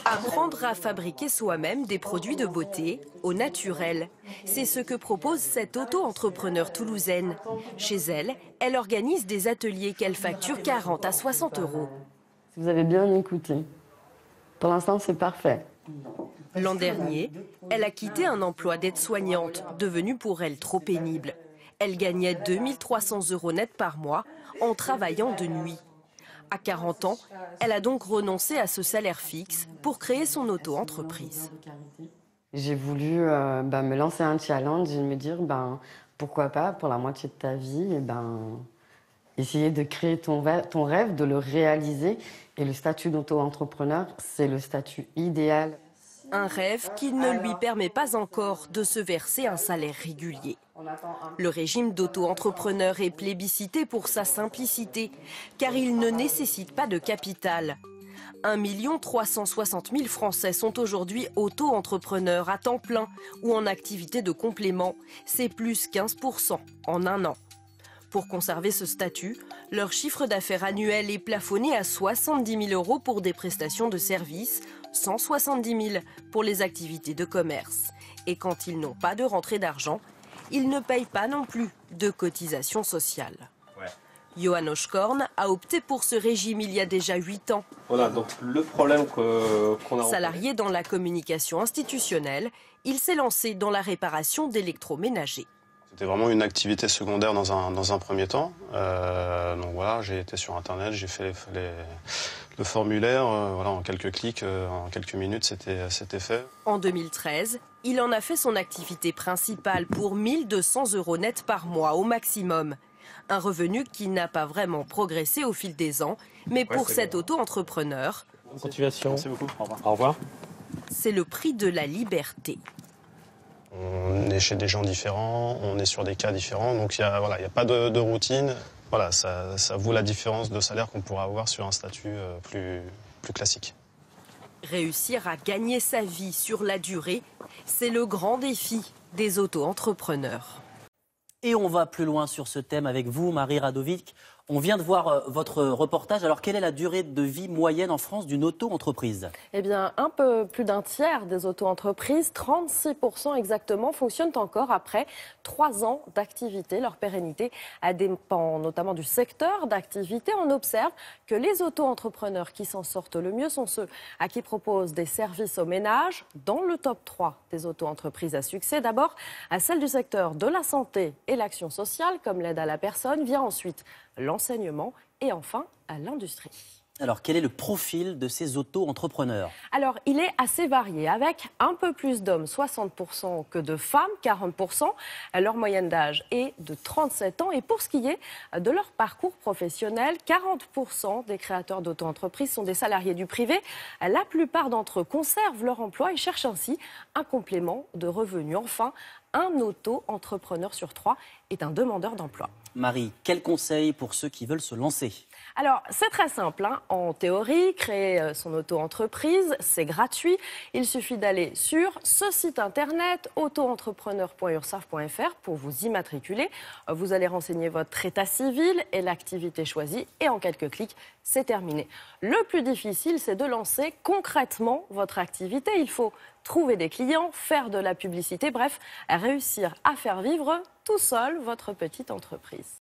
Apprendre à fabriquer soi-même des produits de beauté au naturel. C'est ce que propose cette auto-entrepreneur toulousaine. Chez elle, elle organise des ateliers qu'elle facture 40 à 60 euros. Si vous avez bien écouté, pour l'instant c'est parfait. L'an dernier, elle a quitté un emploi d'aide-soignante, devenu pour elle trop pénible. Elle gagnait 2300 euros net par mois en travaillant de nuit. À 40 ans, elle a donc renoncé à ce salaire fixe pour créer son auto-entreprise. J'ai voulu me lancer un challenge et me dire pourquoi pas pour la moitié de ta vie essayer de créer ton rêve, de le réaliser. Et le statut d'auto-entrepreneur, c'est le statut idéal. Un rêve qui ne lui permet pas encore de se verser un salaire régulier. Le régime d'auto-entrepreneur est plébiscité pour sa simplicité, car il ne nécessite pas de capital. 1 360 000 Français sont aujourd'hui auto-entrepreneurs à temps plein ou en activité de complément. C'est plus 15% en un an. Pour conserver ce statut, leur chiffre d'affaires annuel est plafonné à 70 000 euros pour des prestations de services, 170 000 pour les activités de commerce. Et quand ils n'ont pas de rentrée d'argent, ils ne payent pas non plus de cotisations sociales. Johan Oshkorn a opté pour ce régime il y a déjà 8 ans. Voilà, donc le problème qu'on a... Salarié dans la communication institutionnelle, il s'est lancé dans la réparation d'électroménagers. C'était vraiment une activité secondaire dans un premier temps. Donc voilà, j'ai été sur Internet, j'ai fait le formulaire. En quelques clics, en quelques minutes, c'était fait. En 2013, il en a fait son activité principale pour 1 200 euros net par mois au maximum. Un revenu qui n'a pas vraiment progressé au fil des ans, mais pour cet auto-entrepreneur, Continuation. Merci beaucoup. Au revoir. C'est le prix de la liberté. On est chez des gens différents, on est sur des cas différents, donc il n'y a pas de routine. Voilà, ça vaut la différence de salaire qu'on pourrait avoir sur un statut plus classique. Réussir à gagner sa vie sur la durée, c'est le grand défi des auto-entrepreneurs. Et on va plus loin sur ce thème avec vous, Marie Radovic. On vient de voir votre reportage. Alors, quelle est la durée de vie moyenne en France d'une auto-entreprise ? Eh bien, un peu plus d'un tiers des auto-entreprises, 36% exactement, fonctionnent encore après 3 ans d'activité. Leur pérennité dépend notamment du secteur d'activité. On observe que les auto-entrepreneurs qui s'en sortent le mieux sont ceux à qui proposent des services au ménage. Dans le top 3 des auto-entreprises à succès, d'abord à celle du secteur de la santé et l'action sociale, comme l'aide à la personne, vient ensuite l'enseignement et enfin à l'industrie. Alors, quel est le profil de ces auto-entrepreneurs ? Alors, il est assez varié, avec un peu plus d'hommes, 60%, que de femmes, 40%. Leur moyenne d'âge est de 37 ans. Et pour ce qui est de leur parcours professionnel, 40% des créateurs d'auto-entreprises sont des salariés du privé. La plupart d'entre eux conservent leur emploi et cherchent ainsi un complément de revenus. Enfin, un auto-entrepreneur sur 3 est un demandeur d'emploi. Marie, quel conseil pour ceux qui veulent se lancer ? Alors, c'est très simple. En théorie, créer son auto-entreprise, c'est gratuit. Il suffit d'aller sur ce site internet autoentrepreneur.urssaf.fr pour vous immatriculer. Vous allez renseigner votre état civil et l'activité choisie. Et en quelques clics, c'est terminé. Le plus difficile, c'est de lancer concrètement votre activité. Il faut trouver des clients, faire de la publicité, bref, réussir à faire vivre tout seul votre petite entreprise.